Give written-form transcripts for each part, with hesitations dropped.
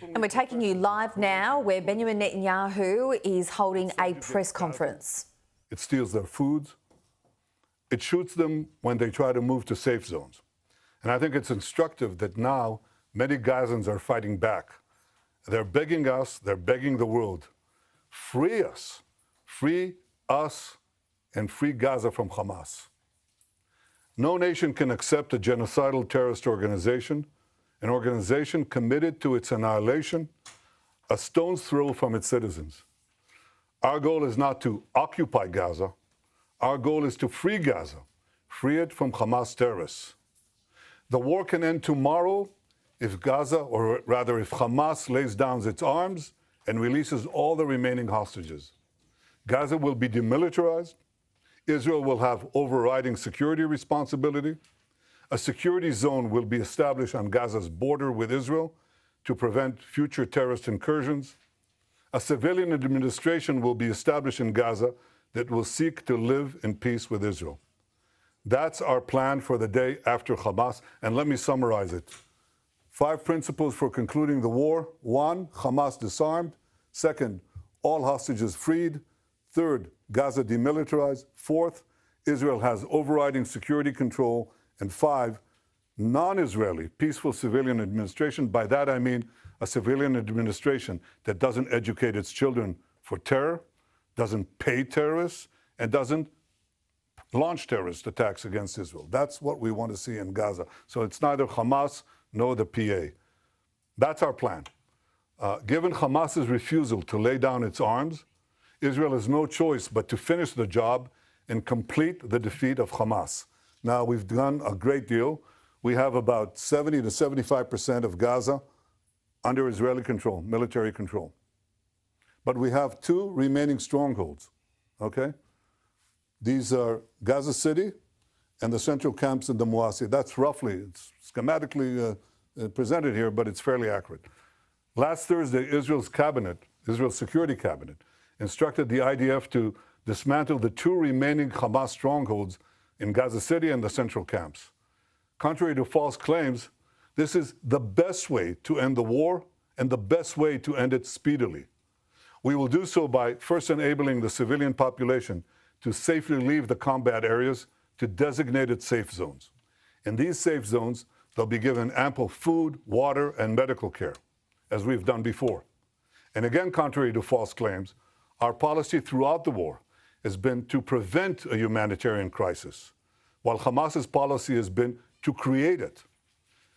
And we're taking you live now where Benjamin Netanyahu is holding a press conference. It steals their foods. It shoots them when they try to move to safe zones. And I think it's instructive that now many Gazans are fighting back. They're begging us, they're begging the world, free us, and free Gaza from Hamas. No nation can accept a genocidal terrorist organization, an organization committed to its annihilation, a stone's throw from its citizens. Our goal is not to occupy Gaza. Our goal is to free Gaza, free it from Hamas terrorists. The war can end tomorrow if Gaza, or rather if Hamas lays down its arms and releases all the remaining hostages. Gaza will be demilitarized. Israel will have overriding security responsibility. A security zone will be established on Gaza's border with Israel to prevent future terrorist incursions. A civilian administration will be established in Gaza that will seek to live in peace with Israel. That's our plan for the day after Hamas, and let me summarize it. 5 principles for concluding the war. 1, Hamas disarmed. 2nd, all hostages freed. 3rd, Gaza demilitarized. 4th, Israel has overriding security control. And 5, non-Israeli peaceful civilian administration. By that I mean a civilian administration that doesn't educate its children for terror, doesn't pay terrorists, and doesn't launch terrorist attacks against Israel. That's what we want to see in Gaza. So it's neither Hamas nor the PA. That's our plan. Given Hamas's refusal to lay down its arms, Israel has no choice but to finish the job and complete the defeat of Hamas. Now, we've done a great deal. We have about 70 to 75% of Gaza under Israeli control, military control. But we have 2 remaining strongholds, okay? These are Gaza City and the central camps in the Muasi. That's roughly, it's schematically presented here, but it's fairly accurate. Last Thursday, Israel's Security Cabinet, instructed the IDF to dismantle the 2 remaining Hamas strongholds in Gaza City and the central camps. Contrary to false claims, this is the best way to end the war and the best way to end it speedily. We will do so by first enabling the civilian population to safely leave the combat areas to designated safe zones. In these safe zones, they'll be given ample food, water, and medical care, as we've done before. And again, contrary to false claims, our policy throughout the war has been to prevent a humanitarian crisis, while Hamas's policy has been to create it.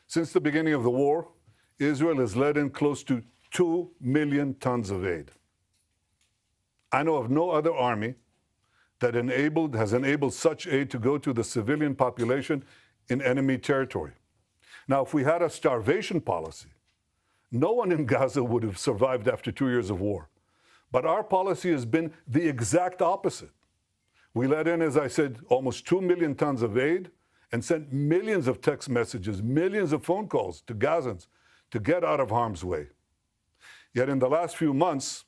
Since the beginning of the war, Israel has let in close to 2 million tons of aid. I know of no other army that has enabled such aid to go to the civilian population in enemy territory. Now, if we had a starvation policy, no one in Gaza would have survived after 2 years of war. But our policy has been the exact opposite. We let in, as I said, almost 2 million tons of aid and sent millions of text messages, millions of phone calls to Gazans to get out of harm's way. Yet in the last few months,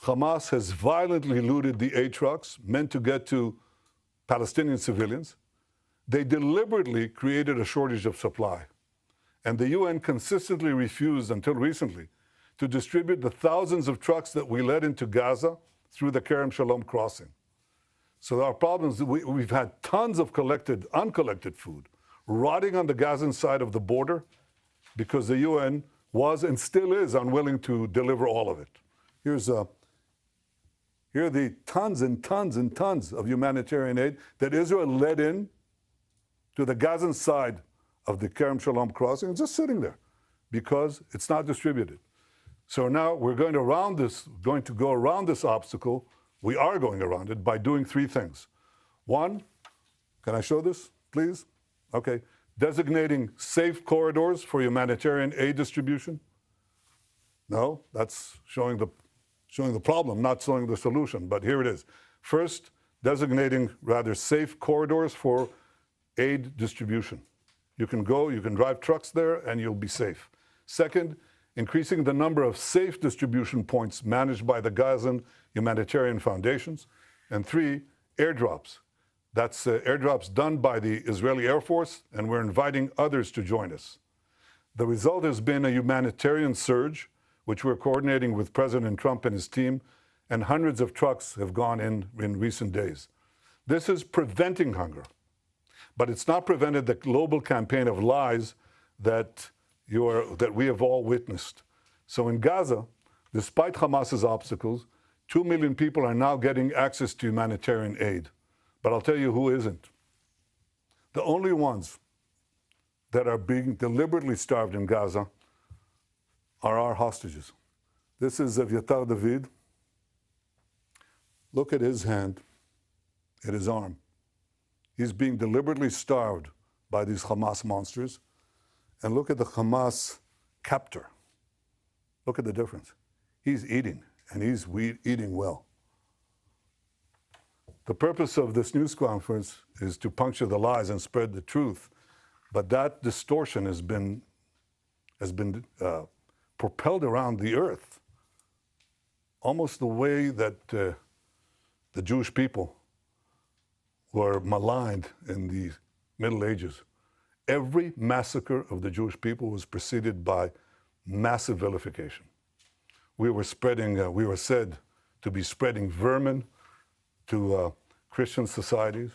Hamas has violently looted the aid trucks meant to get to Palestinian civilians. They deliberately created a shortage of supply. And the UN consistently refused, until recently, to distribute the thousands of trucks that we led into Gaza through the Kerem Shalom crossing. So our problem is we've had tons of uncollected food rotting on the Gazan side of the border because the UN was and still is unwilling to deliver all of it. Here are the tons and tons and tons of humanitarian aid that Israel led in to the Gazan side of the Kerem Shalom crossing. It's just sitting there because it's not distributed. So now we're going to go around this obstacle. We are going around it by doing 3 things. 1, can I show this, please? Okay. Designating safe corridors for humanitarian aid distribution. No, that's showing the problem, not showing the solution, but here it is. First, designating rather safe corridors for aid distribution. You can drive trucks there and you'll be safe. Second, increasing the number of safe distribution points managed by the Gazan humanitarian foundations. And 3, airdrops. That's airdrops done by the Israeli Air Force, and we're inviting others to join us. The result has been a humanitarian surge which we're coordinating with President Trump and his team, and hundreds of trucks have gone in recent days. This is preventing hunger, but it's not prevented the global campaign of lies that we have all witnessed. So in Gaza, despite Hamas's obstacles, 2 million people are now getting access to humanitarian aid. But I'll tell you who isn't. The only ones that are being deliberately starved in Gaza are our hostages. This is Evyatar David. Look at his hand, at his arm. He's being deliberately starved by these Hamas monsters. And look at the Hamas captor. Look at the difference. He's eating, and he's eating well. The purpose of this news conference is to puncture the lies and spread the truth, but that distortion has been propelled around the earth, almost the way that the Jewish people were maligned in the Middle Ages. Every massacre of the Jewish people was preceded by massive vilification. We were said to be spreading vermin to Christian societies.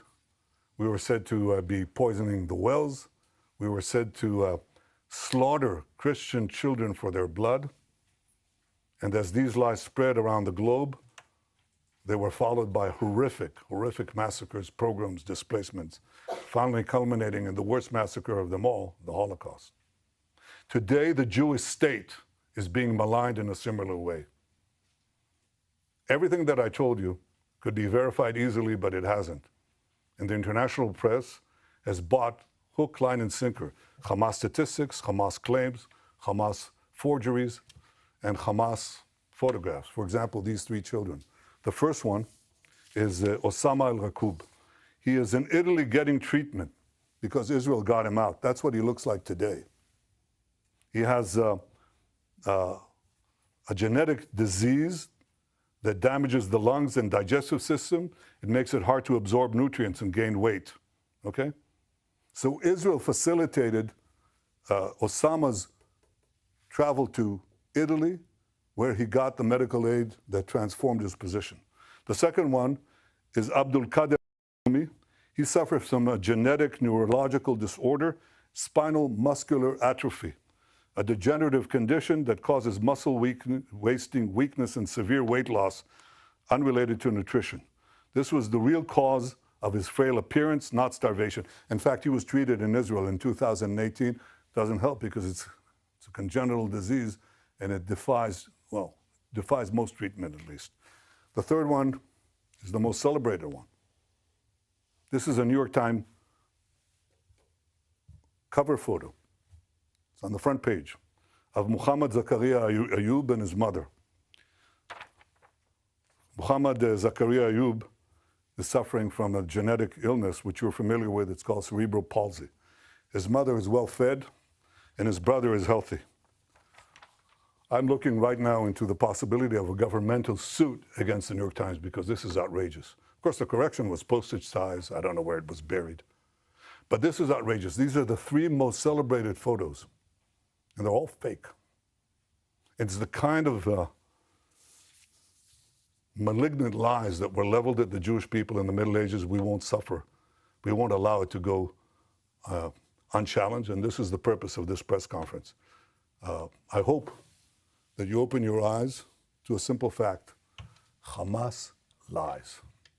We were said to be poisoning the wells. We were said to slaughter Christian children for their blood. And as these lies spread around the globe, they were followed by horrific massacres, pogroms, displacements, finally culminating in the worst massacre of them all, the Holocaust. Today, the Jewish state is being maligned in a similar way. Everything that I told you could be verified easily, but it hasn't. And the international press has bought hook, line, and sinker Hamas statistics, Hamas claims, Hamas forgeries, and Hamas photographs. For example, these 3 children. The first one is Osama al-Raqub. He is in Italy getting treatment because Israel got him out. That's what he looks like today. He has a genetic disease that damages the lungs and digestive system. It makes it hard to absorb nutrients and gain weight, okay? So Israel facilitated Osama's travel to Italy, where he got the medical aid that transformed his position. The second one is Abdul Qadir. He suffers from a genetic neurological disorder, spinal muscular atrophy, a degenerative condition that causes muscle wasting, weakness, and severe weight loss unrelated to nutrition. This was the real cause of his frail appearance, not starvation. In fact, he was treated in Israel in 2018. Doesn't help because it's a congenital disease and it defies most treatment at least. The third one is the most celebrated one. This is a New York Times cover photo. It's on the front page of Muhammad Zakaria Ayub and his mother. Muhammad Zakaria Ayub is suffering from a genetic illness which you're familiar with. It's called cerebral palsy. His mother is well fed and his brother is healthy. I'm looking right now into the possibility of a governmental suit against the New York Times because this is outrageous. Of course, the correction was postage size. I don't know where it was buried. But this is outrageous. These are the 3 most celebrated photos, and they're all fake. It's the kind of malignant lies that were leveled at the Jewish people in the Middle Ages. We won't suffer. We won't allow it to go unchallenged, and this is the purpose of this press conference. I hope that you open your eyes to a simple fact. Hamas lies.